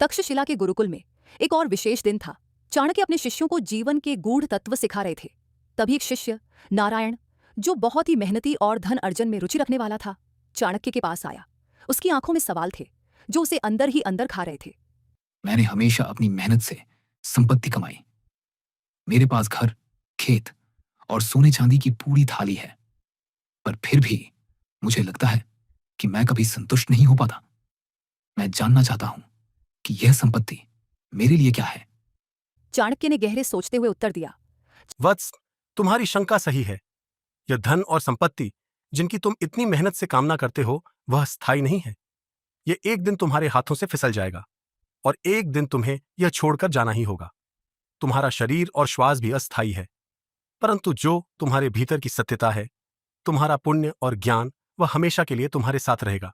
तक्षशिला के गुरुकुल में एक और विशेष दिन था। चाणक्य अपने शिष्यों को जीवन के गूढ़ तत्व सिखा रहे थे। तभी एक शिष्य नारायण, जो बहुत ही मेहनती और धन अर्जन में रुचि रखने वाला था, चाणक्य के पास आया। उसकी आंखों में सवाल थे जो उसे अंदर ही अंदर खा रहे थे। मैंने हमेशा अपनी मेहनत से संपत्ति कमाई। मेरे पास घर, खेत और सोने चांदी की पूरी थाली है, पर फिर भी मुझे लगता है कि मैं कभी संतुष्ट नहीं हो पाता। मैं जानना चाहता हूं कि यह संपत्ति मेरे लिए क्या है। चाणक्य ने गहरे सोचते हुए उत्तर दिया। वत्स, तुम्हारी शंका सही है। यह धन और संपत्ति जिनकी तुम इतनी मेहनत से कामना करते हो, वह स्थायी नहीं है। यह एक दिन तुम्हारे हाथों से फिसल जाएगा और एक दिन तुम्हें यह छोड़कर जाना ही होगा। तुम्हारा शरीर और श्वास भी अस्थायी है, परंतु जो तुम्हारे भीतर की सत्यता है, तुम्हारा पुण्य और ज्ञान, वह हमेशा के लिए तुम्हारे साथ रहेगा।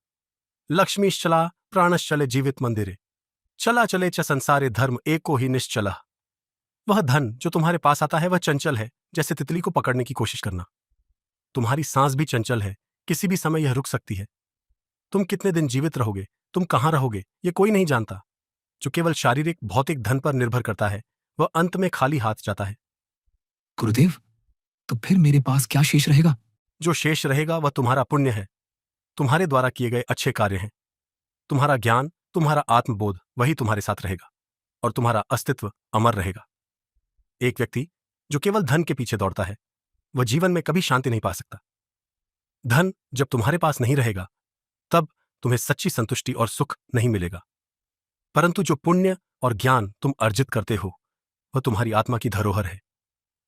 लक्ष्मीश्चला प्राणश्चले जीवित मंदिरे, चला चले च संसारे धर्म एको ही निश्चलः। वह धन जो तुम्हारे पास आता है वह चंचल है, जैसे तितली को पकड़ने की कोशिश करना। तुम्हारी सांस भी चंचल है, किसी भी समय यह रुक सकती है। तुम कितने दिन जीवित रहोगे, तुम कहां रहोगे, यह कोई नहीं जानता। जो केवल शारीरिक भौतिक धन पर निर्भर करता है, वह अंत में खाली हाथ जाता है। गुरुदेव, तो फिर मेरे पास क्या शेष रहेगा? जो शेष रहेगा वह तुम्हारा पुण्य है, तुम्हारे द्वारा किए गए अच्छे कार्य हैं। तुम्हारा ज्ञान, तुम्हारा आत्मबोध, वही तुम्हारे साथ रहेगा और तुम्हारा अस्तित्व अमर रहेगा। एक व्यक्ति जो केवल धन के पीछे दौड़ता है, वह जीवन में कभी शांति नहीं पा सकता। धन जब तुम्हारे पास नहीं रहेगा, तब तुम्हें सच्ची संतुष्टि और सुख नहीं मिलेगा। परंतु जो पुण्य और ज्ञान तुम अर्जित करते हो, वह तुम्हारी आत्मा की धरोहर है।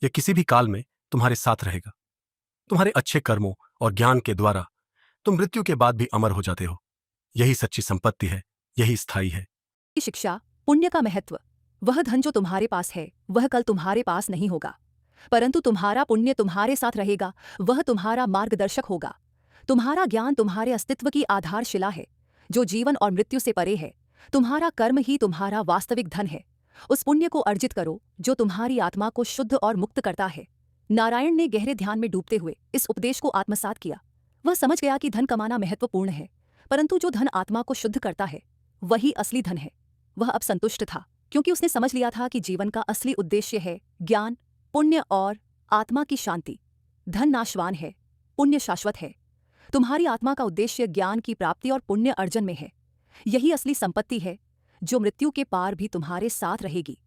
यह किसी भी काल में तुम्हारे साथ रहेगा। तुम्हारे अच्छे कर्मों और ज्ञान के द्वारा तुम मृत्यु के बाद भी अमर हो जाते हो। यही सच्ची संपत्ति है, यही स्थायी है। शिक्षा, पुण्य का महत्व। वह धन जो तुम्हारे पास है, वह कल तुम्हारे पास नहीं होगा, परंतु तुम्हारा पुण्य तुम्हारे साथ रहेगा। वह तुम्हारा मार्गदर्शक होगा। तुम्हारा ज्ञान तुम्हारे अस्तित्व की आधारशिला है, जो जीवन और मृत्यु से परे है। तुम्हारा कर्म ही तुम्हारा वास्तविक धन है। उस पुण्य को अर्जित करो जो तुम्हारी आत्मा को शुद्ध और मुक्त करता है। नारायण ने गहरे ध्यान में डूबते हुए इस उपदेश को आत्मसात किया। वह समझ गया कि धन कमाना महत्वपूर्ण है, परंतु जो धन आत्मा को शुद्ध करता है, वही असली धन है। वह अब संतुष्ट था, क्योंकि उसने समझ लिया था कि जीवन का असली उद्देश्य है ज्ञान, पुण्य और आत्मा की शांति। धन नाशवान है, पुण्य शाश्वत है। तुम्हारी आत्मा का उद्देश्य ज्ञान की प्राप्ति और पुण्य अर्जन में है। यही असली संपत्ति है, जो मृत्यु के पार भी तुम्हारे साथ रहेगी।